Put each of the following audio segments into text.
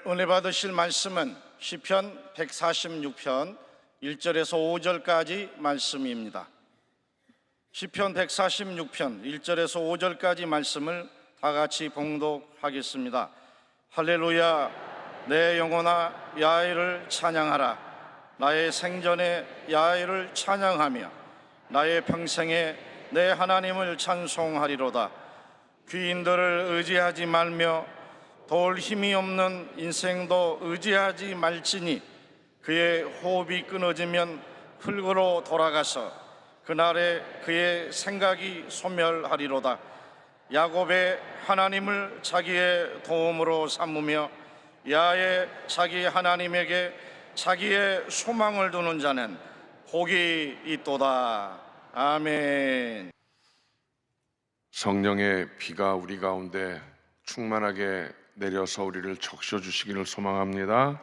은혜 받으실 말씀은 시편 146편 1절에서 5절까지 말씀입니다. 시편 146편 1절에서 5절까지 말씀을 다 같이 봉독하겠습니다. 할렐루야, 내 영혼아 야훼를 찬양하라. 나의 생전에 야훼를 찬양하며 나의 평생에 내 하나님을 찬송하리로다. 귀인들을 의지하지 말며 도울 힘이 없는 인생도 의지하지 말지니 그의 호흡이 끊어지면 흙으로 돌아가서 그날에 그의 생각이 소멸하리로다. 야곱의 하나님을 자기의 도움으로 삼으며 야훼 자기 하나님에게 자기의 소망을 두는 자는 복이 있도다. 아멘. 성령의 비가 우리 가운데 충만하게 내려서 우리를 적셔주시기를 소망합니다.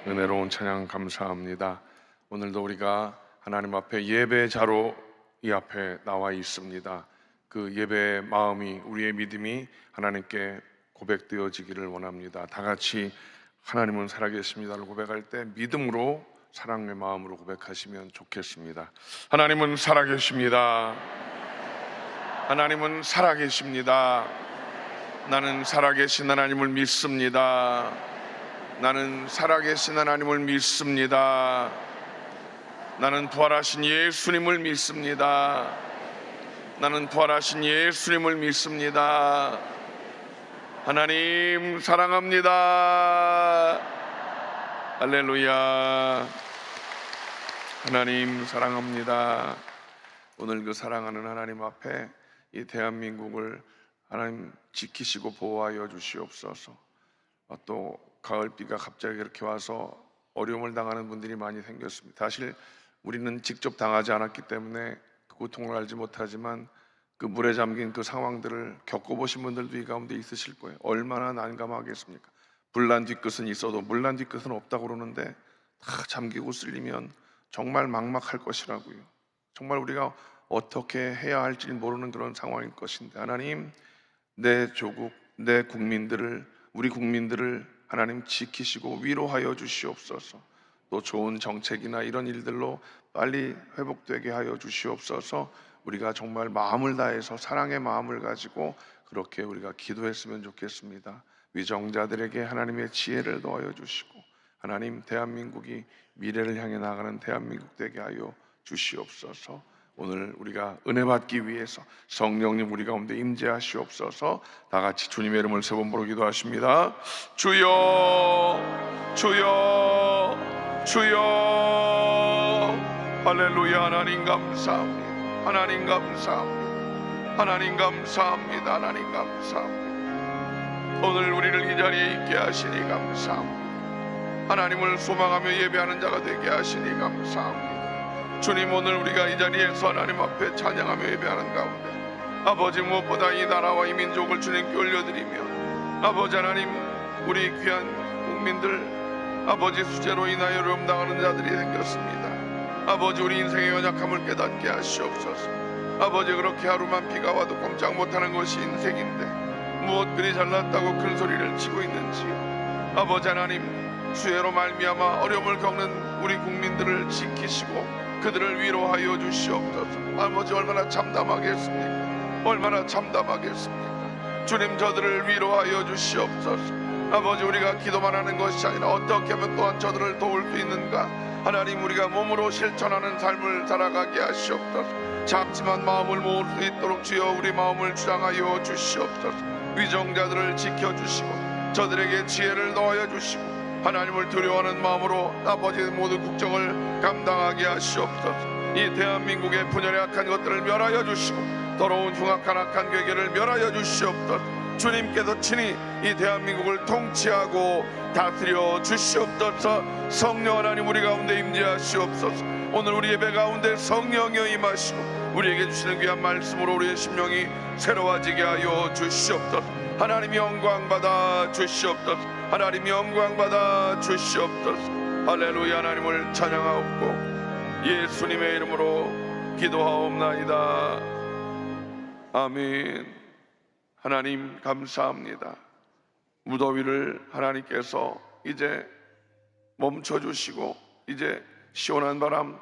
은혜로운 찬양 감사합니다. 오늘도 우리가 하나님 앞에 예배자로 이 앞에 나와 있습니다. 그 예배의 마음이, 우리의 믿음이 하나님께 고백되어지기를 원합니다. 다 같이 하나님은 살아계십니다를 고백할 때 믿음으로, 사랑의 마음으로 고백하시면 좋겠습니다. 하나님은 살아계십니다. 하나님은 살아계십니다. 나는 살아계신 하나님을 믿습니다. 나는 살아계신 하나님을 믿습니다. 나는 부활하신 예수님을 믿습니다. 나는 부활하신 예수님을 믿습니다. 하나님 사랑합니다. 할렐루야. 하나님 사랑합니다. 오늘 그 사랑하는 하나님 앞에 이 대한민국을 하나님 지키시고 보호하여 주시옵소서. 또 가을비가 갑자기 이렇게 와서 어려움을 당하는 분들이 많이 생겼습니다. 사실 우리는 직접 당하지 않았기 때문에 그 고통을 알지 못하지만 그 물에 잠긴 그 상황들을 겪어보신 분들도 이 가운데 있으실 거예요. 얼마나 난감하겠습니까? 불난 뒤끝은 있어도 물난 뒤끝은 없다고 그러는데 다 잠기고 쓸리면 정말 막막할 것이라고요. 정말 우리가 어떻게 해야 할지 모르는 그런 상황일 것인데, 하나님, 내 조국, 내 국민들을, 우리 국민들을 하나님 지키시고 위로하여 주시옵소서. 또 좋은 정책이나 이런 일들로 빨리 회복되게 하여 주시옵소서. 우리가 정말 마음을 다해서 사랑의 마음을 가지고 그렇게 우리가 기도했으면 좋겠습니다. 위정자들에게 하나님의 지혜를 더하여 주시고, 하나님, 대한민국이 미래를 향해 나가는 대한민국 되게 하여 주시옵소서. 오늘 우리가 은혜 받기 위해서 성령님 우리 가운데 임재하시옵소서. 다 같이 주님의 이름을 세 번 부르 기도하십니다. 주여, 주여, 주여. 할렐루야. 하나님 감사합니다. 하나님 감사합니다. 하나님 감사합니다. 하나님 감사합니다. 오늘 우리를 이 자리에 있게 하시니 감사합니다. 하나님을 소망하며 예배하는 자가 되게 하시니 감사합니다. 주님, 오늘 우리가 이 자리에서 하나님 앞에 찬양하며 예배하는 가운데 아버지, 무엇보다 이 나라와 이 민족을 주님께 올려드리며, 아버지 하나님, 우리 귀한 국민들, 아버지, 수재로 인하여 어려움 당하는 자들이 생겼습니다. 아버지, 우리 인생의 연약함을 깨닫게 하시옵소서. 아버지, 그렇게 하루만 비가 와도 꼼짝 못하는 것이 인생인데 무엇 그리 잘났다고 큰 소리를 치고 있는지, 아버지 하나님, 수혜로 말미암아 어려움을 겪는 우리 국민들을 지키시고 그들을 위로하여 주시옵소서. 아버지, 얼마나 참담하겠습니까? 얼마나 참담하겠습니까? 주님, 저들을 위로하여 주시옵소서. 아버지, 우리가 기도만 하는 것이 아니라 어떻게 하면 또한 저들을 도울 수 있는가? 하나님, 우리가 몸으로 실천하는 삶을 살아가게 하시옵소서. 작지만 마음을 모을 수 있도록 주여 우리 마음을 주장하여 주시옵소서. 위정자들을 지켜주시고 저들에게 지혜를 더하여 주시고 하나님을 두려워하는 마음으로 아버지 모든 국정을 감당하게 하시옵소서. 이 대한민국의 분열의 악한 것들을 멸하여 주시고 더러운 흉악한 악한 괴계를 멸하여 주시옵소서. 주님께서 친히 이 대한민국을 통치하고 다스려 주시옵소서. 성령 하나님, 우리 가운데 임재하시옵소서. 오늘 우리 예배 가운데 성령여 임하시고 우리에게 주시는 귀한 말씀으로 우리의 심령이 새로워지게 하여 주시옵소서. 하나님 영광 받아 주시옵소서. 하나님 영광 받아 주시옵소서. 할렐루야. 하나님을 찬양하옵고 예수님의 이름으로 기도하옵나이다. 아멘. 하나님 감사합니다. 무더위를 하나님께서 이제 멈춰 주시고 이제 시원한 바람,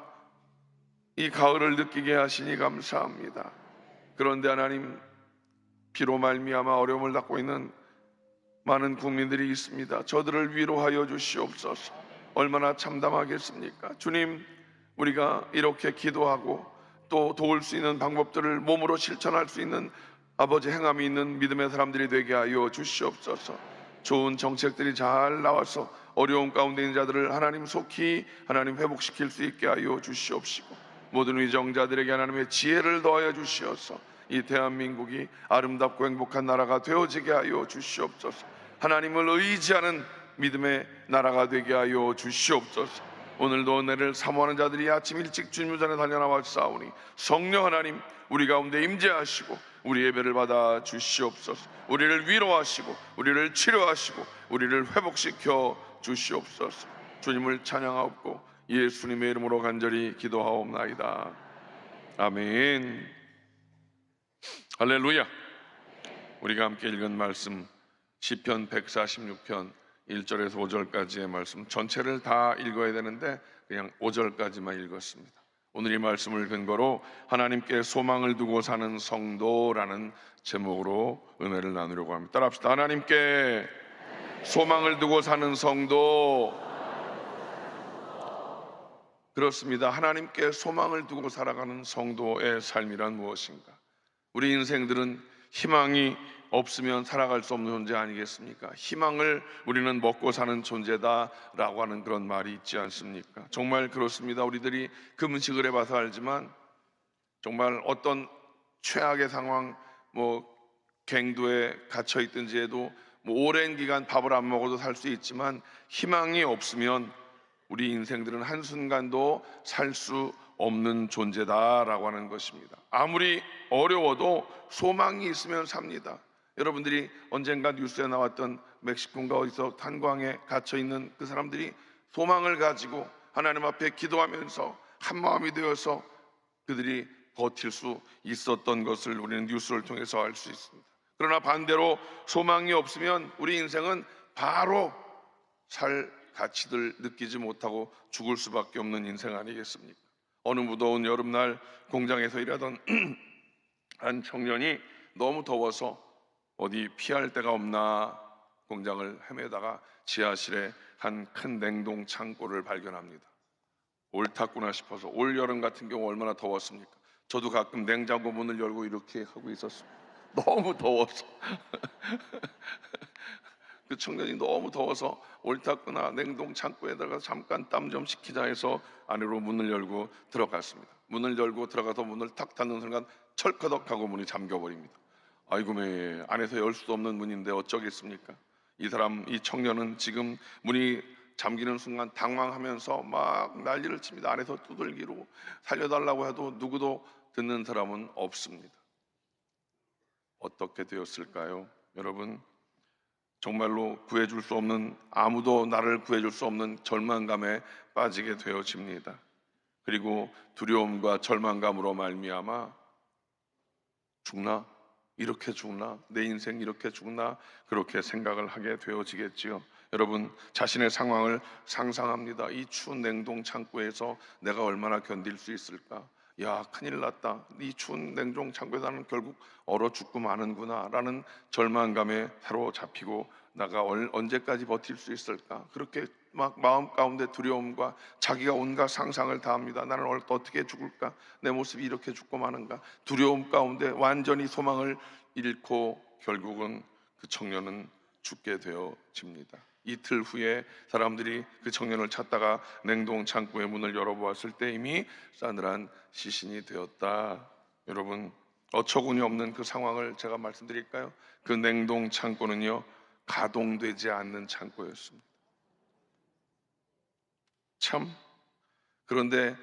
이 가을을 느끼게 하시니 감사합니다. 그런데 하나님, 비로 말미암아 어려움을 겪고 있는 많은 국민들이 있습니다. 저들을 위로하여 주시옵소서. 얼마나 참담하겠습니까? 주님, 우리가 이렇게 기도하고 또 도울 수 있는 방법들을 몸으로 실천할 수 있는 아버지 행함이 있는 믿음의 사람들이 되게 하여 주시옵소서. 좋은 정책들이 잘 나와서 어려움 가운데 있는 자들을 하나님 속히 하나님 회복시킬 수 있게 하여 주시옵시고, 모든 위정자들에게 하나님의 지혜를 더하여 주시어서 이 대한민국이 아름답고 행복한 나라가 되어지게 하여 주시옵소서. 하나님을 의지하는 믿음의 나라가 되게 하여 주시옵소서. 오늘도 은혜를 사모하는 자들이 아침 일찍 주님 전에 달려나와 싸우니 성령 하나님, 우리 가운데 임재하시고 우리 예배를 받아 주시옵소서. 우리를 위로하시고 우리를 치료하시고 우리를 회복시켜 주시옵소서. 주님을 찬양하옵고 예수님의 이름으로 간절히 기도하옵나이다. 아멘. 할렐루야. 우리가 함께 읽은 말씀 시편 146편 1절에서 5절까지의 말씀 전체를 다 읽어야 되는데 그냥 5절까지만 읽었습니다. 오늘 이 말씀을 근거로 하나님께 소망을 두고 사는 성도라는 제목으로 은혜를 나누려고 합니다. 따라합시다. 하나님께 소망을 두고 사는 성도. 그렇습니다. 하나님께 소망을 두고 살아가는 성도의 삶이란 무엇인가? 우리 인생들은 희망이 없으면 살아갈 수 없는 존재 아니겠습니까? 희망을 우리는 먹고 사는 존재다라고 하는 그런 말이 있지 않습니까? 정말 그렇습니다. 우리들이 금식을 해봐서 알지만 정말 어떤 최악의 상황, 갱도에 갇혀 있든지 해도 오랜 기간 밥을 안 먹어도 살 수 있지만 희망이 없으면 우리 인생들은 한순간도 살 수 없는 존재다라고 하는 것입니다. 아무리 어려워도 소망이 있으면 삽니다. 여러분들이 언젠가 뉴스에 나왔던 멕시코인가 어디서 탄광에 갇혀있는 그 사람들이 소망을 가지고 하나님 앞에 기도하면서 한마음이 되어서 그들이 버틸 수 있었던 것을 우리는 뉴스를 통해서 알 수 있습니다. 그러나 반대로 소망이 없으면 우리 인생은 바로 살 가치를 느끼지 못하고 죽을 수밖에 없는 인생 아니겠습니까? 어느 무더운 여름날 공장에서 일하던 한 청년이 너무 더워서 어디 피할 데가 없나 공장을 헤매다가 지하실에 한 큰 냉동 창고를 발견합니다. 옳았구나 싶어서, 올 여름 같은 경우 얼마나 더웠습니까? 저도 가끔 냉장고 문을 열고 이렇게 하고 있었습니다. 너무 더워서 그 청년이 너무 더워서 옳았구나 냉동 창고에다가 잠깐 땀 좀 식히자 해서 안으로 문을 열고 들어갔습니다. 문을 열고 들어가서 문을 탁 닫는 순간 철커덕하고 문이 잠겨버립니다. 아이고, 매 안에서 열 수도 없는 문인데 어쩌겠습니까? 이 청년은 지금 문이 잠기는 순간 당황하면서 막 난리를 칩니다. 안에서 두들기로 살려달라고 해도 누구도 듣는 사람은 없습니다. 어떻게 되었을까요? 여러분, 정말로 구해줄 수 없는, 아무도 나를 구해줄 수 없는 절망감에 빠지게 되어집니다. 그리고 두려움과 절망감으로 말미암아 죽나? 이렇게 죽나? 내 인생 이렇게 죽나? 그렇게 생각을 하게 되어지겠지요. 여러분, 자신의 상황을 상상합니다. 이 추운 냉동 창고에서 내가 얼마나 견딜 수 있을까? 야, 큰일 났다. 이 추운 냉동 창고에서 나는 결국 얼어 죽고 마는구나 라는 절망감에 사로잡히고 나가 언제까지 버틸 수 있을까? 그렇게 막 마음 가운데 두려움과 자기가 온갖 상상을 다 합니다. 나는 어떻게 죽을까? 내 모습이 이렇게 죽고 마는가? 두려움 가운데 완전히 소망을 잃고 결국은 그 청년은 죽게 되어집니다. 이틀 후에 사람들이 그 청년을 찾다가 냉동 창고의 문을 열어보았을 때 이미 싸늘한 시신이 되었다. 여러분, 어처구니 없는 그 상황을 제가 말씀드릴까요? 그 냉동 창고는요, 가동되지 않는 창고였습니다. 참, 그런데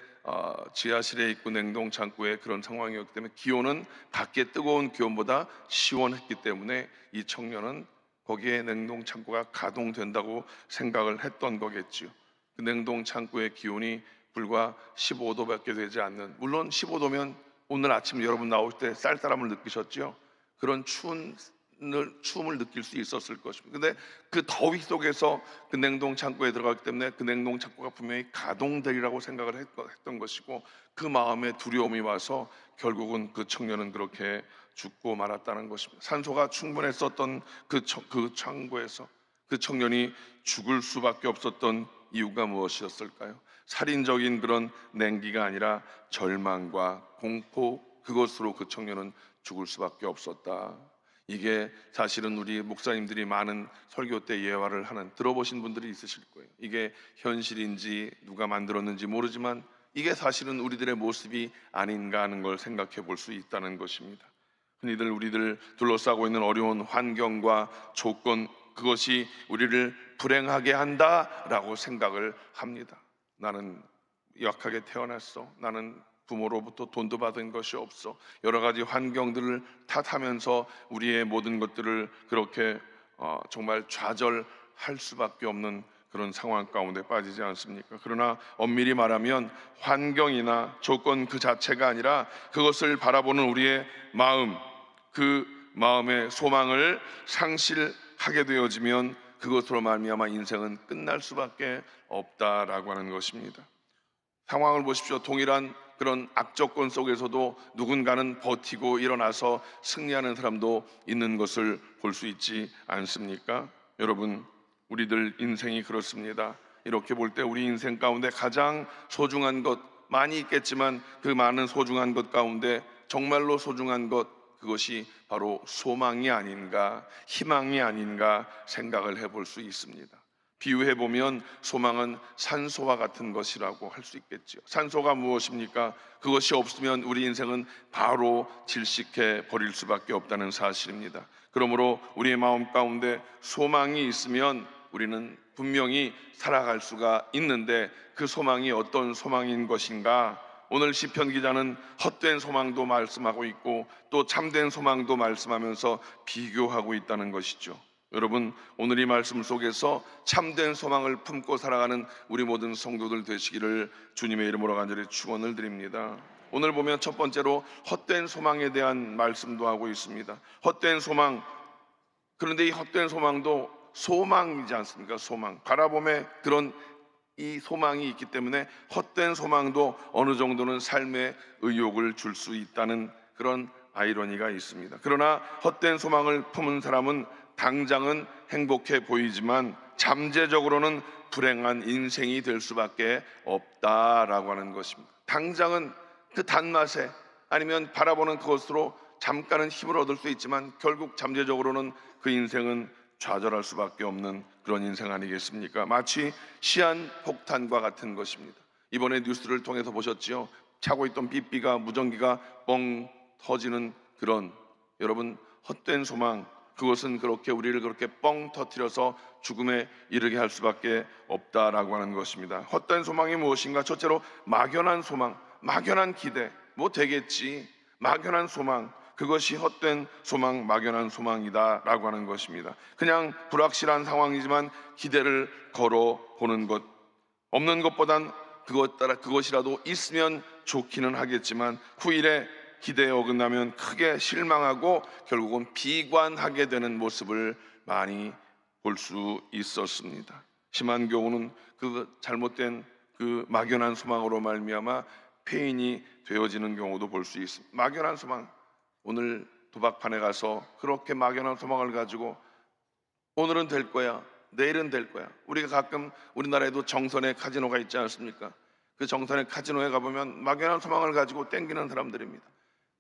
지하실에 있고 냉동 창고에 그런 상황이었기 때문에 기온은 밖에 뜨거운 기온보다 시원했기 때문에 이 청년은 거기에 냉동 창고가 가동된다고 생각을 했던 거겠지요. 그 냉동 창고의 기온이 불과 15도밖에 되지 않는, 물론 15도면 오늘 아침 여러분 나오실 때 쌀쌀함을 느끼셨죠? 그런 추운 추움을 느낄 수 있었을 것입니다. 근데 그 더위 속에서 그 냉동 창고에 들어갔기 때문에 그 냉동 창고가 분명히 가동되리라고 생각을 했던 것이고, 그 마음에 두려움이 와서 결국은 그 청년은 그렇게 죽고 말았다는 것입니다. 산소가 충분했었던 그 창고에서 그 청년이 죽을 수밖에 없었던 이유가 무엇이었을까요? 살인적인 그런 냉기가 아니라 절망과 공포, 그것으로 그 청년은 죽을 수밖에 없었다. 이게 사실은 우리 목사님들이 많은 설교 때 예화를 하는, 들어보신 분들이 있으실 거예요. 이게 현실인지 누가 만들었는지 모르지만 이게 사실은 우리들의 모습이 아닌가 하는 걸 생각해 볼 수 있다는 것입니다. 흔히들 우리들 둘러싸고 있는 어려운 환경과 조건, 그것이 우리를 불행하게 한다라고 생각을 합니다. 나는 약하게 태어났어, 나는 부모로부터 돈도 받은 것이 없어, 여러 가지 환경들을 탓하면서 우리의 모든 것들을 그렇게 정말 좌절할 수밖에 없는 그런 상황 가운데 빠지지 않습니까? 그러나 엄밀히 말하면 환경이나 조건 그 자체가 아니라 그것을 바라보는 우리의 마음, 그 마음의 소망을 상실하게 되어지면 그것으로 말미암아 인생은 끝날 수밖에 없다라고 하는 것입니다. 상황을 보십시오. 동일한 그런 악조건 속에서도 누군가는 버티고 일어나서 승리하는 사람도 있는 것을 볼 수 있지 않습니까? 여러분, 우리들 인생이 그렇습니다. 이렇게 볼 때 우리 인생 가운데 가장 소중한 것 많이 있겠지만 그 많은 소중한 것 가운데 정말로 소중한 것, 그것이 바로 소망이 아닌가, 희망이 아닌가 생각을 해볼 수 있습니다. 비유해보면 소망은 산소와 같은 것이라고 할 수 있겠죠. 산소가 무엇입니까? 그것이 없으면 우리 인생은 바로 질식해 버릴 수밖에 없다는 사실입니다. 그러므로 우리의 마음 가운데 소망이 있으면 우리는 분명히 살아갈 수가 있는데, 그 소망이 어떤 소망인 것인가? 오늘 시편 기자는 헛된 소망도 말씀하고 있고 또 참된 소망도 말씀하면서 비교하고 있다는 것이죠. 여러분, 오늘 이 말씀 속에서 참된 소망을 품고 살아가는 우리 모든 성도들 되시기를 주님의 이름으로 간절히 축원을 드립니다. 오늘 보면 첫 번째로 헛된 소망에 대한 말씀도 하고 있습니다. 헛된 소망, 그런데 이 헛된 소망도 소망이지 않습니까? 소망, 바라봄에 그런 이 소망이 있기 때문에 헛된 소망도 어느 정도는 삶의 의욕을 줄 수 있다는 그런 아이러니가 있습니다. 그러나 헛된 소망을 품은 사람은 당장은 행복해 보이지만 잠재적으로는 불행한 인생이 될 수밖에 없다라고 하는 것입니다. 당장은 그 단맛에, 아니면 바라보는 그것으로 잠깐은 힘을 얻을 수 있지만 결국 잠재적으로는 그 인생은 좌절할 수밖에 없는 그런 인생 아니겠습니까? 마치 시한폭탄과 같은 것입니다. 이번에 뉴스를 통해서 보셨지요? 차고 있던 삐삐가, 무전기가 뻥 터지는 그런, 여러분, 헛된 소망, 그것은 그렇게 우리를 그렇게 뻥 터뜨려서 죽음에 이르게 할 수밖에 없다라고 하는 것입니다. 헛된 소망이 무엇인가? 첫째로 막연한 소망, 막연한 기대, 뭐 되겠지, 막연한 소망, 그것이 헛된 소망, 막연한 소망이다라고 하는 것입니다. 그냥 불확실한 상황이지만 기대를 걸어보는 것, 없는 것보단 그것이라도 있으면 좋기는 하겠지만 후일에 기대에 어긋나면 크게 실망하고 결국은 비관하게 되는 모습을 많이 볼 수 있었습니다. 심한 경우는 그 잘못된 그 막연한 소망으로 말미암아 폐인이 되어지는 경우도 볼 수 있습니다. 막연한 소망, 오늘 도박판에 가서 그렇게 막연한 소망을 가지고 오늘은 될 거야, 내일은 될 거야. 우리가 가끔 우리나라에도 정선의 카지노가 있지 않습니까? 그 정선의 카지노에 가보면 막연한 소망을 가지고 땡기는 사람들입니다.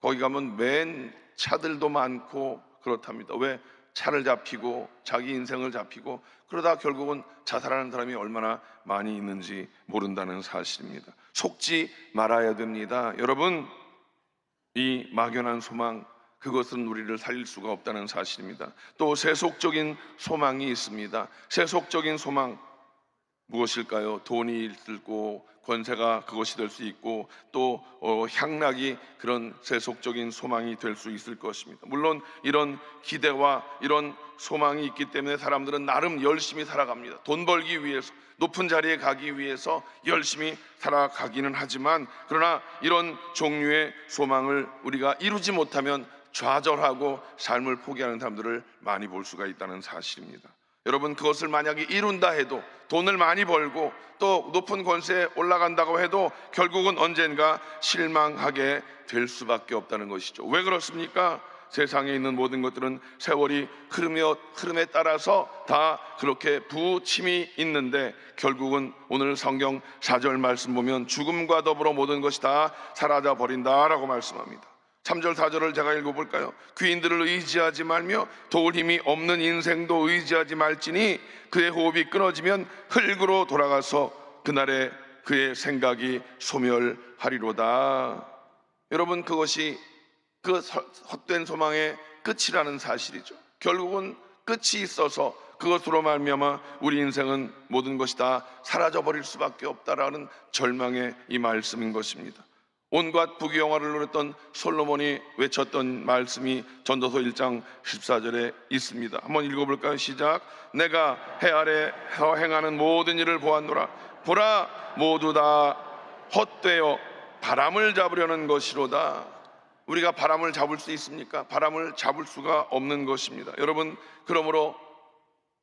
거기 가면 맨 차들도 많고 그렇답니다. 왜? 차를 잡히고 자기 인생을 잡히고 그러다 결국은 자살하는 사람이 얼마나 많이 있는지 모른다는 사실입니다. 속지 말아야 됩니다. 여러분, 이 막연한 소망, 그것은 우리를 살릴 수가 없다는 사실입니다. 또 세속적인 소망이 있습니다. 세속적인 소망 무엇일까요? 돈이 있고 권세가 그것이 될 수 있고 또 향락이 그런 세속적인 소망이 될 수 있을 것입니다. 물론 이런 기대와 이런 소망이 있기 때문에 사람들은 나름 열심히 살아갑니다. 돈 벌기 위해서, 높은 자리에 가기 위해서 열심히 살아가기는 하지만, 그러나 이런 종류의 소망을 우리가 이루지 못하면 좌절하고 삶을 포기하는 사람들을 많이 볼 수가 있다는 사실입니다. 여러분, 그것을 만약에 이룬다 해도, 돈을 많이 벌고 또 높은 권세에 올라간다고 해도 결국은 언젠가 실망하게 될 수밖에 없다는 것이죠. 왜 그렇습니까? 세상에 있는 모든 것들은 세월이 흐름에 따라서 다 그렇게 부침이 있는데, 결국은 오늘 성경 4절 말씀 보면 죽음과 더불어 모든 것이 다 사라져 버린다라고 말씀합니다. 3절 4절을 제가 읽어볼까요? 귀인들을 의지하지 말며 도울 힘이 없는 인생도 의지하지 말지니 그의 호흡이 끊어지면 흙으로 돌아가서 그날에 그의 생각이 소멸하리로다. 여러분, 그것이 그 헛된 소망의 끝이라는 사실이죠. 결국은 끝이 있어서 그것으로 말미암아 우리 인생은 모든 것이 다 사라져 버릴 수밖에 없다라는 절망의 이 말씀인 것입니다. 온갖 부귀영화를 누렸던 솔로몬이 외쳤던 말씀이 전도서 1장 14절에 있습니다. 한번 읽어볼까요? 시작. 내가 해 아래서 행하는 모든 일을 보았노라. 보라, 모두 다 헛되어 바람을 잡으려는 것이로다. 우리가 바람을 잡을 수 있습니까? 바람을 잡을 수가 없는 것입니다. 여러분, 그러므로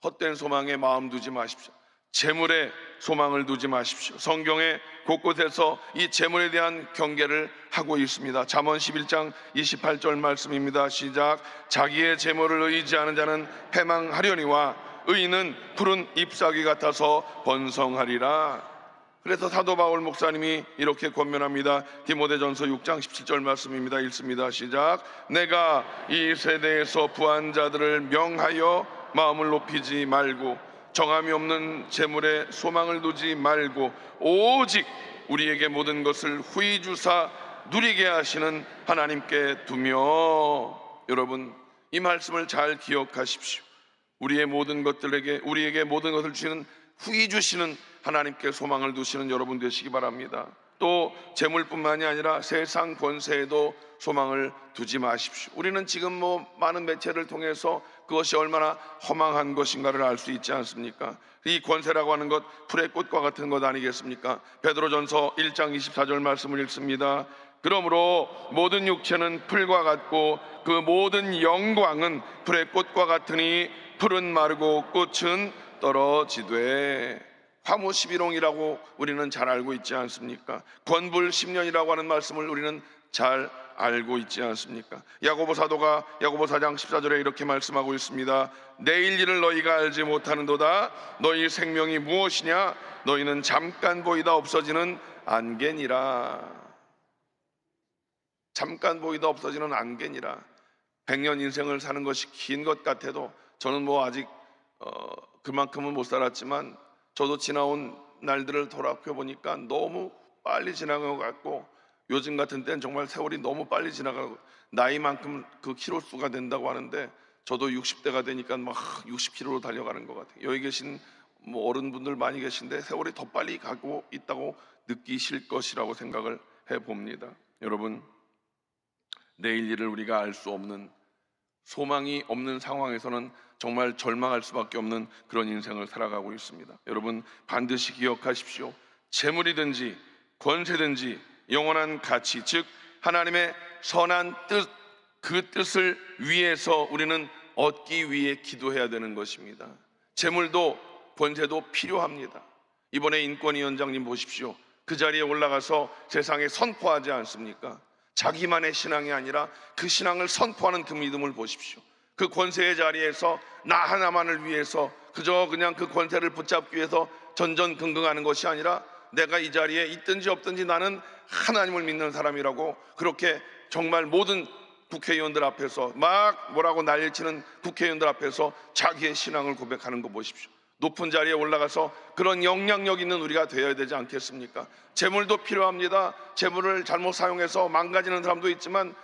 헛된 소망에 마음 두지 마십시오. 재물에 소망을 두지 마십시오. 성경에 곳곳에서 이 재물에 대한 경계를 하고 있습니다. 잠언 11장 28절 말씀입니다. 시작. 자기의 재물을 의지하는 자는 패망하려니와 의인은 푸른 잎사귀 같아서 번성하리라. 그래서 사도 바울 목사님이 이렇게 권면합니다. 디모데전서 6장 17절 말씀입니다. 읽습니다. 시작. 내가 이 세대에서 부한 자들을 명하여 마음을 높이지 말고 정함이 없는 재물에 소망을 두지 말고 오직 우리에게 모든 것을 후히 주사 누리게 하시는 하나님께 두며. 여러분, 이 말씀을 잘 기억하십시오. 우리의 모든 것들에게, 우리에게 모든 것을 주시는, 후히 주시는 하나님께 소망을 두시는 여러분 되시기 바랍니다. 또 재물뿐만이 아니라 세상 권세에도 소망을 두지 마십시오. 우리는 지금 많은 매체를 통해서 그것이 얼마나 허망한 것인가를 알 수 있지 않습니까? 이 권세라고 하는 것 풀의 꽃과 같은 것 아니겠습니까? 베드로전서 1장 24절 말씀을 읽습니다. 그러므로 모든 육체는 풀과 같고 그 모든 영광은 풀의 꽃과 같으니 풀은 마르고 꽃은 떨어지되. 화무 11홍이라고 우리는 잘 알고 있지 않습니까? 권불 10년이라고 하는 말씀을 우리는 잘 알고 있지 않습니까? 야고보 사도가 야고보 4장 14절에 이렇게 말씀하고 있습니다. 내일 일을 너희가 알지 못하는도다. 너희 생명이 무엇이냐? 너희는 잠깐 보이다 없어지는 안개니라. 잠깐 보이다 없어지는 안개니라. 100년 인생을 사는 것이 긴 것 같아도 저는 아직 그만큼은 못 살았지만 저도 지나온 날들을 돌아켜 보니까 너무 빨리 지나간 것 같고, 요즘 같은 때는 정말 세월이 너무 빨리 지나가고 나이만큼 그 키로수가 된다고 하는데, 저도 60대가 되니까 막 60km로 달려가는 것 같아요. 여기 계신 어른분들 많이 계신데 세월이 더 빨리 가고 있다고 느끼실 것이라고 생각을 해봅니다. 여러분, 내일 일을 우리가 알 수 없는, 소망이 없는 상황에서는 정말 절망할 수밖에 없는 그런 인생을 살아가고 있습니다. 여러분, 반드시 기억하십시오. 재물이든지 권세든지 영원한 가치, 즉 하나님의 선한 뜻, 그 뜻을 위해서 우리는 얻기 위해 기도해야 되는 것입니다. 재물도 권세도 필요합니다. 이번에 인권위원장님 보십시오. 그 자리에 올라가서 세상에 선포하지 않습니까? 자기만의 신앙이 아니라 그 신앙을 선포하는 그 믿음을 보십시오. 그 권세의 자리에서 나 하나만을 위해서 그냥 그 권세를 붙잡기 위해서 전전긍긍하는 것이 아니라 내가 이 자리에 있든지 없든지 나는 하나님을 믿는 사람이라고, 그렇게 정말 모든 국회의원들 앞에서 막 뭐라고 난리치는 국회의원들 앞에서 자기의 신앙을 고백하는 거 보십시오. 높은 자리에 올라가서 그런 영향력 있는 우리가 되어야 되지 않겠습니까? 재물도 필요합니다. 재물을 잘못 사용해서 망가지는 사람도 있지만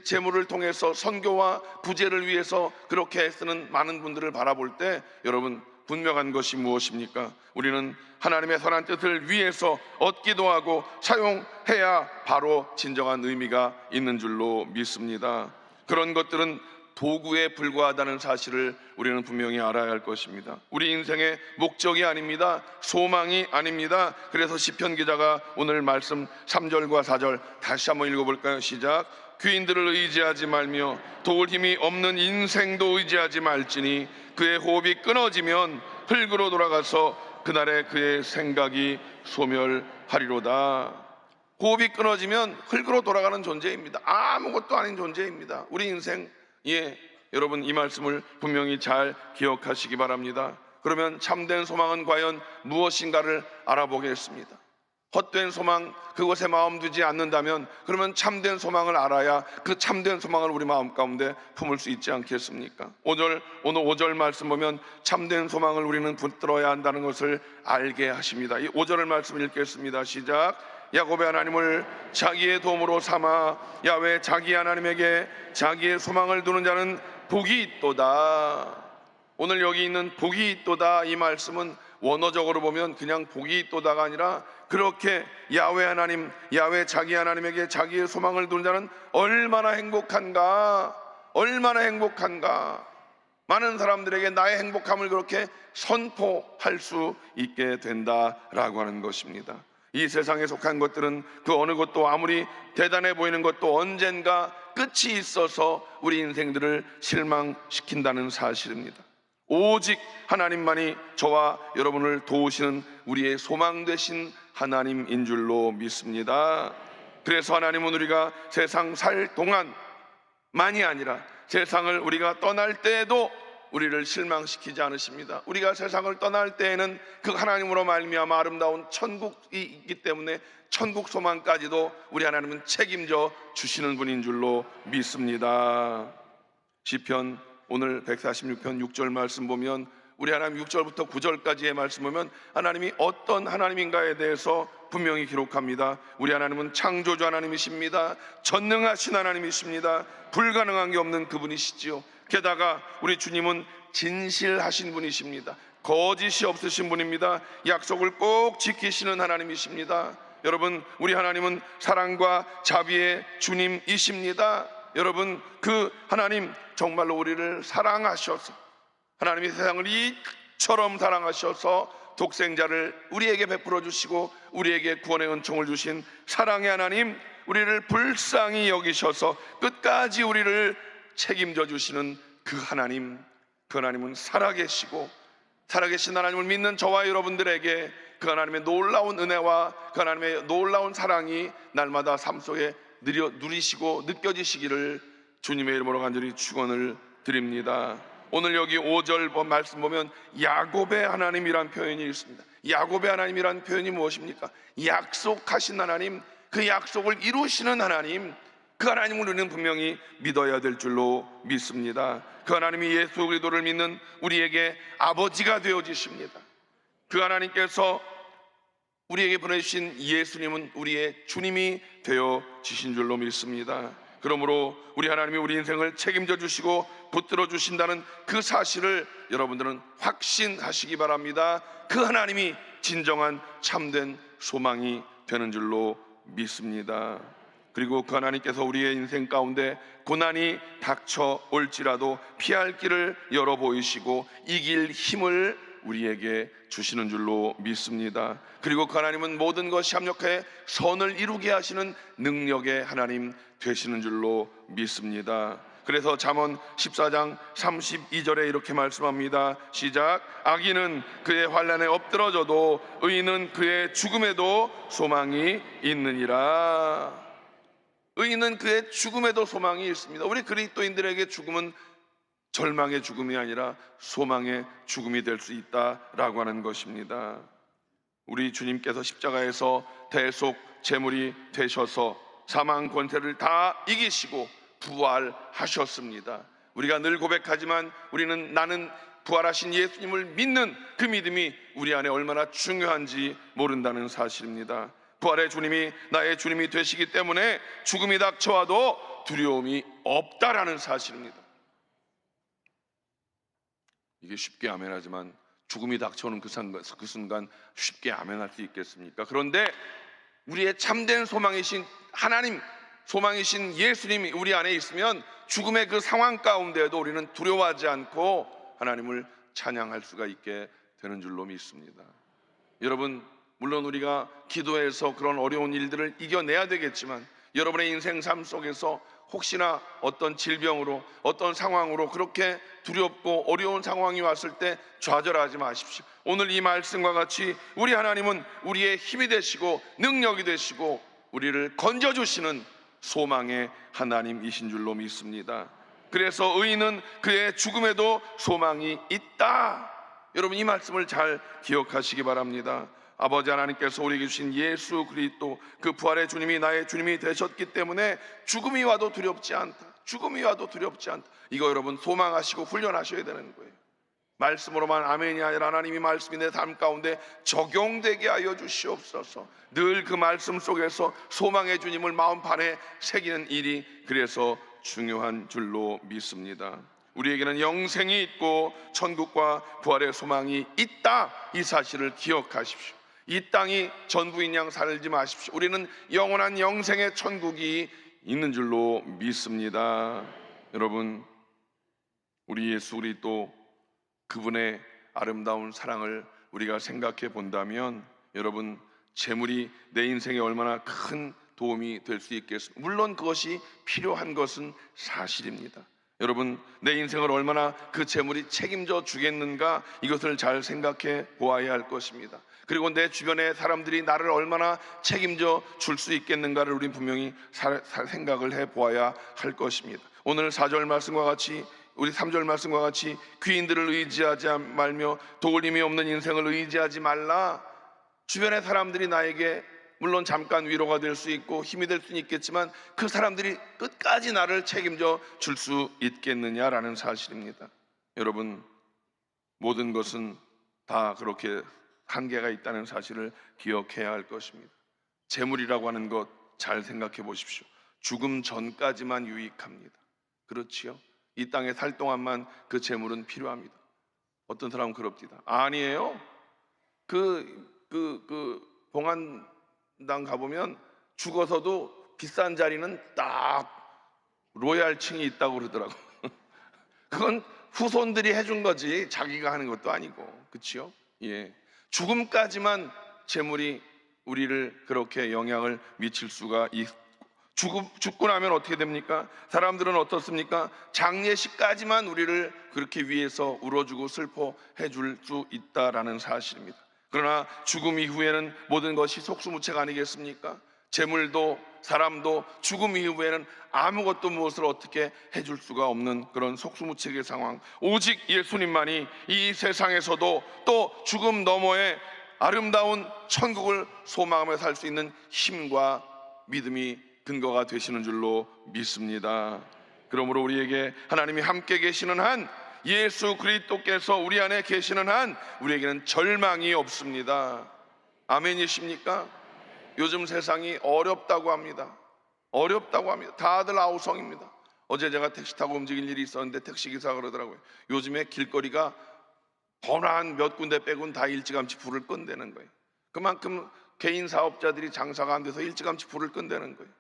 재물을 통해서 선교와 부재를 위해서 그렇게 쓰는 많은 분들을 바라볼 때 여러분, 분명한 것이 무엇입니까? 우리는 하나님의 선한 뜻을 위해서 얻기도 하고 사용해야 바로 진정한 의미가 있는 줄로 믿습니다. 그런 것들은 도구에 불과하다는 사실을 우리는 분명히 알아야 할 것입니다. 우리 인생의 목적이 아닙니다. 소망이 아닙니다. 그래서 시편 기자가 오늘 말씀 3절과 4절 다시 한번 읽어볼까요? 시작. 귀인들을 의지하지 말며 도울 힘이 없는 인생도 의지하지 말지니 그의 호흡이 끊어지면 흙으로 돌아가서 그날에 그의 생각이 소멸하리로다. 호흡이 끊어지면 흙으로 돌아가는 존재입니다. 아무것도 아닌 존재입니다. 우리 인생, 여러분 이 말씀을 분명히 잘 기억하시기 바랍니다. 그러면 참된 소망은 과연 무엇인가를 알아보겠습니다. 헛된 소망, 그것에 마음 두지 않는다면 그러면 참된 소망을 알아야 그 참된 소망을 우리 마음 가운데 품을 수 있지 않겠습니까? 오늘 5절 말씀 보면 참된 소망을 우리는 붙들어야 한다는 것을 알게 하십니다. 이 5절 말씀 읽겠습니다. 시작. 야곱의 하나님을 자기의 도움으로 삼아 야훼 자기 하나님에게 자기의 소망을 두는 자는 복이 있도다. 오늘 여기 있는 복이 있도다, 이 말씀은 원어적으로 보면 그냥 복이 있도다가 아니라 그렇게 야훼 하나님, 야훼 자기 하나님에게 자기의 소망을 두는 자는 얼마나 행복한가, 얼마나 행복한가. 많은 사람들에게 나의 행복함을 그렇게 선포할 수 있게 된다라고 하는 것입니다. 이 세상에 속한 것들은 그 어느 것도 아무리 대단해 보이는 것도 언젠가 끝이 있어서 우리 인생들을 실망시킨다는 사실입니다. 오직 하나님만이 저와 여러분을 도우시는 우리의 소망 되신 하나님인 줄로 믿습니다. 그래서 하나님은 우리가 세상 살 동안만이 아니라 세상을 우리가 떠날 때에도 우리를 실망시키지 않으십니다. 우리가 세상을 떠날 때에는 그 하나님으로 말미암아 아름다운 천국이 있기 때문에 천국 소망까지도 우리 하나님은 책임져 주시는 분인 줄로 믿습니다. 시편 오늘 146편 6절 말씀 보면 우리 하나님 6절부터 9절까지의 말씀 보면 하나님이 어떤 하나님인가에 대해서 분명히 기록합니다. 우리 하나님은 창조주 하나님이십니다. 전능하신 하나님이십니다. 불가능한 게 없는 그분이시지요. 게다가 우리 주님은 진실하신 분이십니다. 거짓이 없으신 분입니다. 약속을 꼭 지키시는 하나님이십니다. 여러분, 우리 하나님은 사랑과 자비의 주님이십니다. 여러분, 그 하나님 정말로 우리를 사랑하셔서, 하나님이 세상을 이처럼 사랑하셔서 독생자를 우리에게 베풀어 주시고 우리에게 구원의 은총을 주신 사랑의 하나님, 우리를 불쌍히 여기셔서 끝까지 우리를 책임져 주시는 그 하나님, 그 하나님은 살아계시고 살아계신 하나님을 믿는 저와 여러분들에게 그 하나님의 놀라운 은혜와 그 하나님의 놀라운 사랑이 날마다 삶 속에 누리시고 느껴지시기를 주님의 이름으로 간절히 축원을 드립니다. 오늘 여기 5절 말씀 보면 야곱의 하나님이란 표현이 있습니다. 야곱의 하나님이란 표현이 무엇입니까? 약속하신 하나님, 그 약속을 이루시는 하나님, 그 하나님을 우리는 분명히 믿어야 될 줄로 믿습니다. 그 하나님이 예수 그리스도를 믿는 우리에게 아버지가 되어지십니다. 그 하나님께서 우리에게 보내주신 예수님은 우리의 주님이 되어지신 줄로 믿습니다. 그러므로 우리 하나님이 우리 인생을 책임져 주시고 붙들어 주신다는 그 사실을 여러분들은 확신하시기 바랍니다. 그 하나님이 진정한 참된 소망이 되는 줄로 믿습니다. 그리고 그 하나님께서 우리의 인생 가운데 고난이 닥쳐올지라도 피할 길을 열어 보이시고 이길 힘을 우리에게 주시는 줄로 믿습니다. 그리고 그 하나님은 모든 것이 합력해 선을 이루게 하시는 능력의 하나님 되시는 줄로 믿습니다. 그래서 잠언 14장 32절에 이렇게 말씀합니다. 시작. 악인은 그의 환난에 엎드러져도 의인은 그의 죽음에도 소망이 있느니라. 의인은 그의 죽음에도 소망이 있습니다. 우리 그리스도인들에게 죽음은 절망의 죽음이 아니라 소망의 죽음이 될 수 있다라고 하는 것입니다. 우리 주님께서 십자가에서 대속 제물이 되셔서 사망 권세를 다 이기시고 부활하셨습니다. 우리가 늘 고백하지만 우리는 나는 부활하신 예수님을 믿는 그 믿음이 우리 안에 얼마나 중요한지 모른다는 사실입니다. 부활의 주님이 나의 주님이 되시기 때문에 죽음이 닥쳐와도 두려움이 없다라는 사실입니다. 이게 쉽게 아멘하지만 죽음이 닥쳐오는 그 순간 쉽게 아멘할 수 있겠습니까? 그런데 우리의 참된 소망이신 하나님, 소망이신 예수님이 우리 안에 있으면 죽음의 그 상황 가운데에도 우리는 두려워하지 않고 하나님을 찬양할 수가 있게 되는 줄로 믿습니다. 여러분, 물론 우리가 기도해서 그런 어려운 일들을 이겨내야 되겠지만 여러분의 인생 삶 속에서 혹시나 어떤 질병으로, 어떤 상황으로 그렇게 두렵고 어려운 상황이 왔을 때 좌절하지 마십시오. 오늘 이 말씀과 같이 우리 하나님은 우리의 힘이 되시고 능력이 되시고 우리를 건져주시는 소망의 하나님이신 줄로 믿습니다. 그래서 의인은 그의 죽음에도 소망이 있다. 여러분, 이 말씀을 잘 기억하시기 바랍니다. 아버지 하나님께서 우리에게 주신 예수 그리스도, 그 부활의 주님이 나의 주님이 되셨기 때문에 죽음이 와도 두렵지 않다. 죽음이 와도 두렵지 않다. 이거 여러분 소망하시고 훈련하셔야 되는 거예요. 말씀으로만 아멘이 아니라 하나님이 말씀이 내 삶 가운데 적용되게 하여 주시옵소서. 늘 그 말씀 속에서 소망의 주님을 마음판에 새기는 일이 그래서 중요한 줄로 믿습니다. 우리에게는 영생이 있고 천국과 부활의 소망이 있다. 이 사실을 기억하십시오. 이 땅이 전부인 양 살지 마십시오. 우리는 영원한 영생의 천국이 있는 줄로 믿습니다. 여러분, 우리 예수 그리스도 그분의 아름다운 사랑을 우리가 생각해 본다면 여러분, 재물이 내 인생에 얼마나 큰 도움이 될 수 있겠습니까? 물론 그것이 필요한 것은 사실입니다. 여러분, 내 인생을 얼마나 그 재물이 책임져 주겠는가, 이것을 잘 생각해 보아야 할 것입니다. 그리고 내 주변의 사람들이 나를 얼마나 책임져 줄 수 있겠는가를 우리 분명히 생각을 해 보아야 할 것입니다. 오늘 4절 말씀과 같이, 우리 3절 말씀과 같이 귀인들을 의지하지 말며 도울 힘이 없는 인생을 의지하지 말라. 주변의 사람들이 나에게 물론 잠깐 위로가 될 수 있고 힘이 될 수는 있겠지만 그 사람들이 끝까지 나를 책임져 줄 수 있겠느냐라는 사실입니다. 여러분, 모든 것은 다 그렇게 한계가 있다는 사실을 기억해야 할 것입니다. 재물이라고 하는 것 잘 생각해 보십시오. 죽음 전까지만 유익합니다. 그렇지요? 이 땅에 살 동안만 그 재물은 필요합니다. 어떤 사람은 그럽니다. 아니에요. 봉안당 가보면 죽어서도 비싼 자리는 딱 로얄층이 있다고 그러더라고. 그건 후손들이 해준 거지 자기가 하는 것도 아니고, 그렇지요? 예. 죽음까지만 재물이 우리를 그렇게 영향을 미칠 수가 있고, 죽고 나면 어떻게 됩니까? 사람들은 어떻습니까? 장례식까지만 우리를 그렇게 위해서 울어주고 슬퍼해 줄 수 있다라는 사실입니다. 그러나 죽음 이후에는 모든 것이 속수무책 아니겠습니까? 재물도 사람도 죽음 이후에는 아무것도 무엇을 어떻게 해줄 수가 없는 그런 속수무책의 상황. 오직 예수님만이 이 세상에서도 또 죽음 너머에 아름다운 천국을 소망하며 살 수 있는 힘과 믿음이 근거가 되시는 줄로 믿습니다. 그러므로 우리에게 하나님이 함께 계시는 한, 예수 그리스도께서 우리 안에 계시는 한 우리에게는 절망이 없습니다. 아멘이십니까? 요즘 세상이 어렵다고 합니다. 어렵다고 합니다. 다들 아우성입니다. 어제 제가 택시 타고 움직일 일이 있었는데 택시기사가 그러더라고요. 요즘에 길거리가 번화한 몇 군데 빼고는 다 일찌감치 불을 끈다는 거예요. 그만큼 개인 사업자들이 장사가 안 돼서 일찌감치 불을 끈다는 거예요.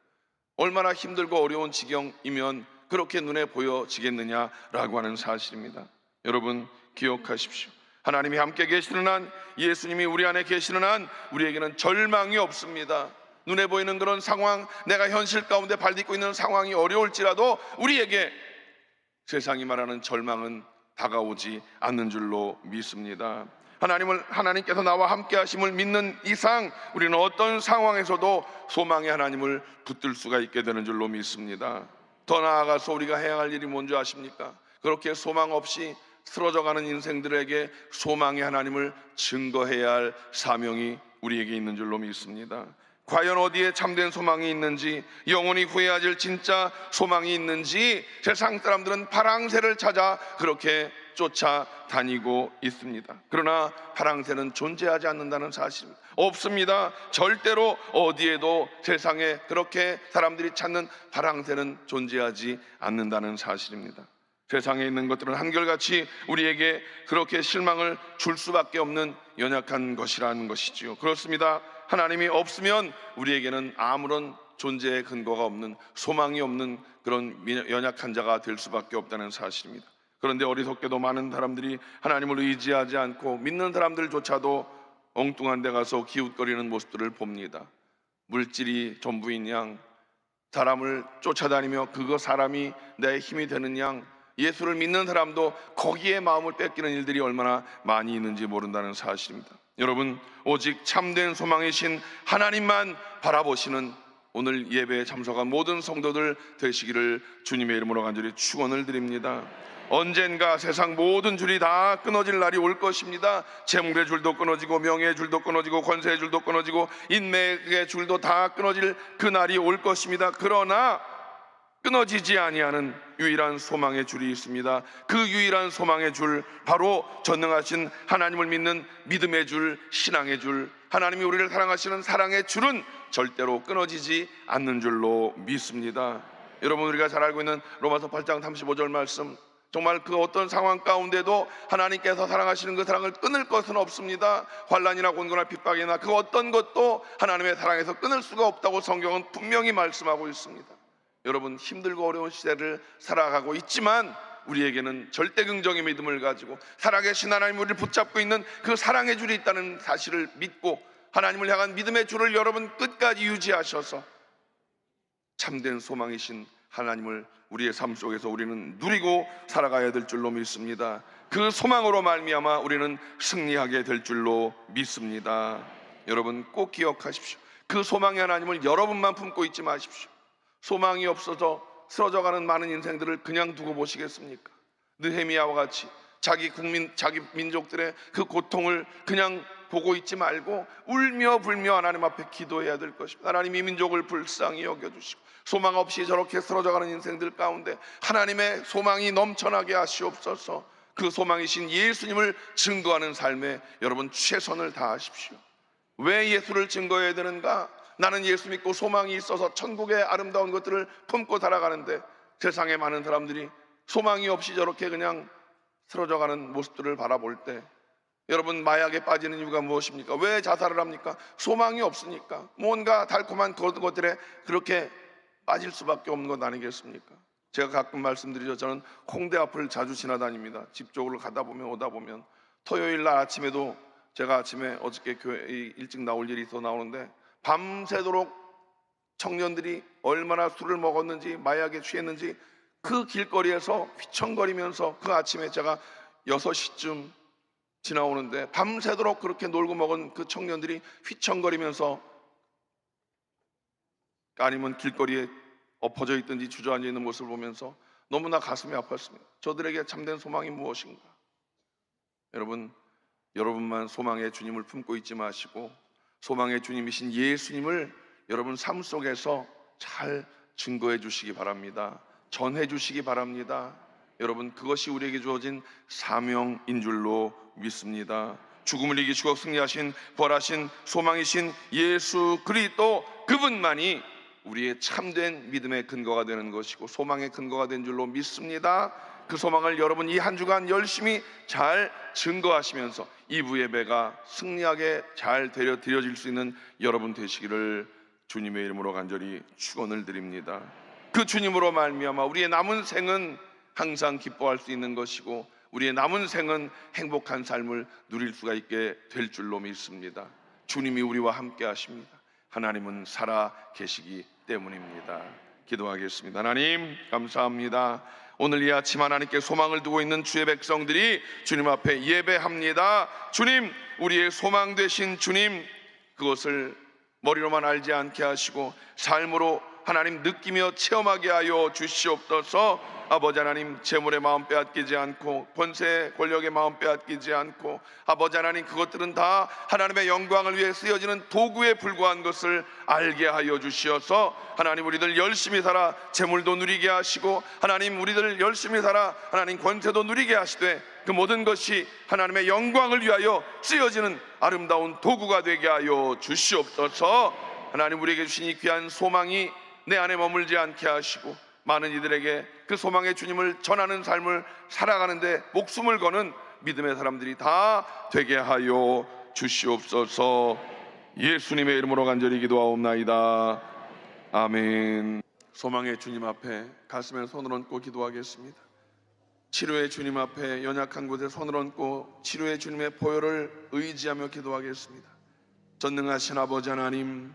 얼마나 힘들고 어려운 지경이면 그렇게 눈에 보여지겠느냐라고 하는 사실입니다. 여러분, 기억하십시오. 하나님이 함께 계시는 한, 예수님이 우리 안에 계시는 한 우리에게는 절망이 없습니다. 눈에 보이는 그런 상황, 내가 현실 가운데 발딛고 있는 상황이 어려울지라도 우리에게 세상이 말하는 절망은 다가오지 않는 줄로 믿습니다. 하나님께서 나와 함께 하심을 믿는 이상 우리는 어떤 상황에서도 소망의 하나님을 붙들 수가 있게 되는 줄로 믿습니다. 더 나아가서 우리가 해야 할 일이 뭔지 아십니까? 그렇게 소망 없이 쓰러져가는 인생들에게 소망의 하나님을 증거해야 할 사명이 우리에게 있는 줄로 믿습니다. 과연 어디에 참된 소망이 있는지, 영원히 후회하질 진짜 소망이 있는지 세상 사람들은 파랑새를 찾아 그렇게 쫓아다니고 있습니다. 그러나 파랑새는 존재하지 않는다는 사실입니다. 없습니다. 절대로 어디에도 세상에 그렇게 사람들이 찾는 파랑새는 존재하지 않는다는 사실입니다. 세상에 있는 것들은 한결같이 우리에게 그렇게 실망을 줄 수밖에 없는 연약한 것이라는 것이지요. 그렇습니다. 하나님이 없으면 우리에게는 아무런 존재의 근거가 없는, 소망이 없는 그런 연약한 자가 될 수밖에 없다는 사실입니다. 그런데 어리석게도 많은 사람들이 하나님을 의지하지 않고 믿는 사람들조차도 엉뚱한 데 가서 기웃거리는 모습들을 봅니다. 물질이 전부인 양 사람을 쫓아다니며 그거 사람이 내 힘이 되는 양, 예수를 믿는 사람도 거기에 마음을 뺏기는 일들이 얼마나 많이 있는지 모른다는 사실입니다. 여러분, 오직 참된 소망이신 하나님만 바라보시는 오늘 예배에 참석한 모든 성도들 되시기를 주님의 이름으로 간절히 축원을 드립니다. 언젠가 세상 모든 줄이 다 끊어질 날이 올 것입니다. 재물의 줄도 끊어지고, 명예의 줄도 끊어지고, 권세의 줄도 끊어지고, 인맥의 줄도 다 끊어질 그 날이 올 것입니다. 그러나 끊어지지 아니하는 유일한 소망의 줄이 있습니다. 그 유일한 소망의 줄, 바로 전능하신 하나님을 믿는 믿음의 줄, 신앙의 줄, 하나님이 우리를 사랑하시는 사랑의 줄은 절대로 끊어지지 않는 줄로 믿습니다. 여러분, 우리가 잘 알고 있는 로마서 8장 35절 말씀, 정말 그 어떤 상황 가운데도 하나님께서 사랑하시는 그 사랑을 끊을 것은 없습니다. 환난이나 곤고나 핍박이나 그 어떤 것도 하나님의 사랑에서 끊을 수가 없다고 성경은 분명히 말씀하고 있습니다. 여러분, 힘들고 어려운 시대를 살아가고 있지만 우리에게는 절대 긍정의 믿음을 가지고 살아계신 하나님, 우리를 붙잡고 있는 그 사랑의 줄이 있다는 사실을 믿고 하나님을 향한 믿음의 줄을 여러분 끝까지 유지하셔서 참된 소망이신 하나님을 우리의 삶 속에서 우리는 누리고 살아가야 될 줄로 믿습니다. 그 소망으로 말미암아 우리는 승리하게 될 줄로 믿습니다. 여러분, 꼭 기억하십시오. 그 소망의 하나님을 여러분만 품고 있지 마십시오. 소망이 없어서 쓰러져가는 많은 인생들을 그냥 두고 보시겠습니까? 느헤미야와 같이 자기 국민, 자기 민족들의 그 고통을 그냥 보고 있지 말고 울며 불며 하나님 앞에 기도해야 될 것입니다. 하나님, 이 민족을 불쌍히 여겨주시고 소망 없이 저렇게 쓰러져가는 인생들 가운데 하나님의 소망이 넘쳐나게 하시옵소서. 그 소망이신 예수님을 증거하는 삶에 여러분 최선을 다하십시오. 왜 예수를 증거해야 되는가? 나는 예수 믿고 소망이 있어서 천국의 아름다운 것들을 품고 살아가는데 세상에 많은 사람들이 소망이 없이 저렇게 그냥 쓰러져가는 모습들을 바라볼 때 여러분, 마약에 빠지는 이유가 무엇입니까? 왜 자살을 합니까? 소망이 없으니까. 뭔가 달콤한 것들에 그렇게 빠질 수밖에 없는 것 아니겠습니까? 제가 가끔 말씀드리죠. 저는 홍대 앞을 자주 지나다닙니다. 집 쪽으로 가다 보면 오다 보면 토요일 날 아침에도 제가 아침에 어저께 교회 일찍 나올 일이 있어 나오는데 밤새도록 청년들이 얼마나 술을 먹었는지 마약에 취했는지 그 길거리에서 휘청거리면서, 그 아침에 제가 6시쯤 지나오는데 밤새도록 그렇게 놀고 먹은 그 청년들이 휘청거리면서, 아니면 길거리에 엎어져 있든지 주저앉아 있는 모습을 보면서 너무나 가슴이 아팠습니다. 저들에게 참된 소망이 무엇인가? 여러분, 여러분만 소망의 주님을 품고 있지 마시고 소망의 주님이신 예수님을 여러분 삶 속에서 잘 증거해 주시기 바랍니다. 전해 주시기 바랍니다. 여러분, 그것이 우리에게 주어진 사명인 줄로 믿습니다. 죽음을 이기시고 승리하신 부활하신 소망이신 예수 그리스도, 그분만이 우리의 참된 믿음의 근거가 되는 것이고 소망의 근거가 된 줄로 믿습니다. 그 소망을 여러분 이 한 주간 열심히 잘 증거하시면서 2부 예배가 승리하게 잘 드려질 수 있는 여러분 되시기를 주님의 이름으로 간절히 축원을 드립니다. 그 주님으로 말미암아 우리의 남은 생은 항상 기뻐할 수 있는 것이고 우리의 남은 생은 행복한 삶을 누릴 수가 있게 될 줄로 믿습니다. 주님이 우리와 함께 하십니다. 하나님은 살아 계시기 때문입니다. 기도하겠습니다. 하나님, 감사합니다. 오늘 이 아침 하나님께 소망을 두고 있는 주의 백성들이 주님 앞에 예배합니다. 주님, 우리의 소망 되신 주님, 그것을 머리로만 알지 않게 하시고 삶으로 하나님 느끼며 체험하게 하여 주시옵소서. 아버지 하나님, 재물의 마음 빼앗기지 않고 권세 권력의 마음 빼앗기지 않고, 아버지 하나님, 그것들은 다 하나님의 영광을 위해 쓰여지는 도구에 불과한 것을 알게 하여 주시어서 하나님, 우리들 열심히 살아 재물도 누리게 하시고 하나님, 우리들 열심히 살아 하나님 권세도 누리게 하시되 그 모든 것이 하나님의 영광을 위하여 쓰여지는 아름다운 도구가 되게 하여 주시옵소서. 하나님, 우리에게 주신 이 귀한 소망이 내 안에 머물지 않게 하시고 많은 이들에게 그 소망의 주님을 전하는 삶을 살아가는데 목숨을 거는 믿음의 사람들이 다 되게 하여 주시옵소서. 예수님의 이름으로 간절히 기도하옵나이다. 아멘. 소망의 주님 앞에 가슴에 손을 얹고 기도하겠습니다. 치료의 주님 앞에 연약한 곳에 손을 얹고 치료의 주님의 보혈을 의지하며 기도하겠습니다. 전능하신 아버지 하나님,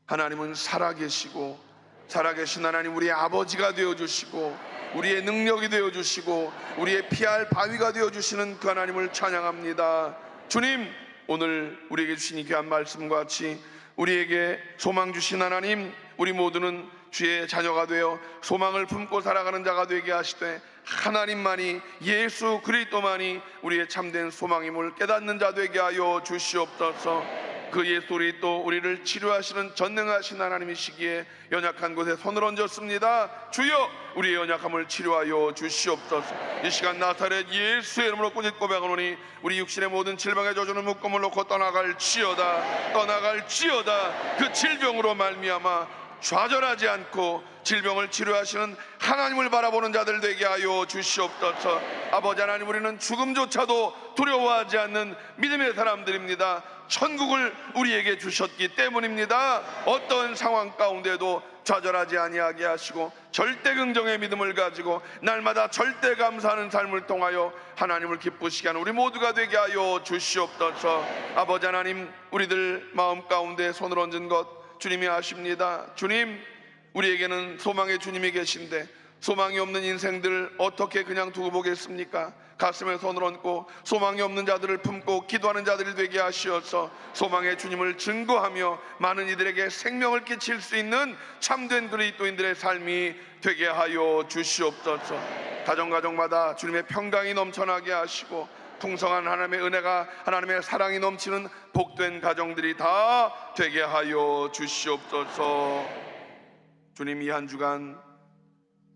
하나님은 살아계시고 살아계신 하나님, 우리의 아버지가 되어주시고 우리의 능력이 되어주시고 우리의 피할 바위가 되어주시는 그 하나님을 찬양합니다. 주님, 오늘 우리에게 주신 이 귀한 말씀과 같이 우리에게 소망 주신 하나님, 우리 모두는 주의 자녀가 되어 소망을 품고 살아가는 자가 되게 하시되 하나님만이, 예수 그리스도만이 우리의 참된 소망임을 깨닫는 자 되게 하여 주시옵소서. 그 예수 그리스도 우리를 치료하시는 전능하신 하나님이시기에 연약한 곳에 손을 얹었습니다. 주여, 우리의 연약함을 치료하여 주시옵소서. 이 시간 나사렛 예수의 이름으로 꾸짖 고백하노니 우리 육신의 모든 질병의 저주는 묶음을 놓고 떠나갈지어다, 떠나갈지어다. 그 질병으로 말미암아 좌절하지 않고 질병을 치료하시는 하나님을 바라보는 자들 되게 하여 주시옵소서. 아버지 하나님, 우리는 죽음조차도 두려워하지 않는 믿음의 사람들입니다. 천국을 우리에게 주셨기 때문입니다. 어떤 상황 가운데도 좌절하지 아니하게 하시고 절대 긍정의 믿음을 가지고 날마다 절대 감사하는 삶을 통하여 하나님을 기쁘시게 하는 우리 모두가 되게 하여 주시옵소서. 아버지 하나님, 우리들 마음 가운데 손을 얹은 것 주님이 아십니다. 주님, 우리에게는 소망의 주님이 계신데 소망이 없는 인생들 어떻게 그냥 두고 보겠습니까? 가슴에 손을 얹고 소망이 없는 자들을 품고 기도하는 자들이 되게 하시어서 소망의 주님을 증거하며 많은 이들에게 생명을 끼칠 수 있는 참된 그리스도인들의 삶이 되게 하여 주시옵소서. 가정마다 주님의 평강이 넘쳐나게 하시고 풍성한 하나님의 은혜가, 하나님의 사랑이 넘치는 복된 가정들이 다 되게 하여 주시옵소서. 주님, 이 한 주간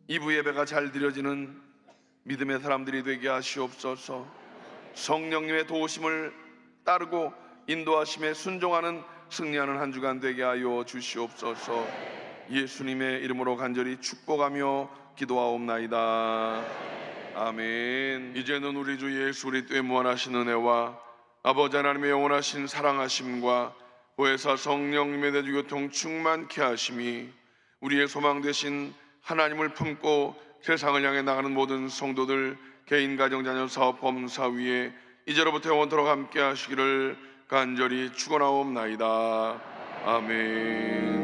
2부 예배가 잘 드려지는 믿음의 사람들이 되게 하시옵소서. 성령님의 도우심을 따르고 인도하심에 순종하는 승리하는 한 주간 되게 하여 주시옵소서. 예수님의 이름으로 간절히 축복하며 기도하옵나이다. 아멘. 이제는 우리 주 예수 그리스도의 무한하신 은혜와 아버지 하나님의 영원하신 사랑하심과 보혜사 성령님의 대주교통 충만케 하심이 우리의 소망 되신 하나님을 품고 세상을 향해 나가는 모든 성도들, 개인, 가정, 자녀, 사업, 범사 위에 이제로부터 영원토록 함께 하시기를 간절히 축원하옵나이다. 아멘.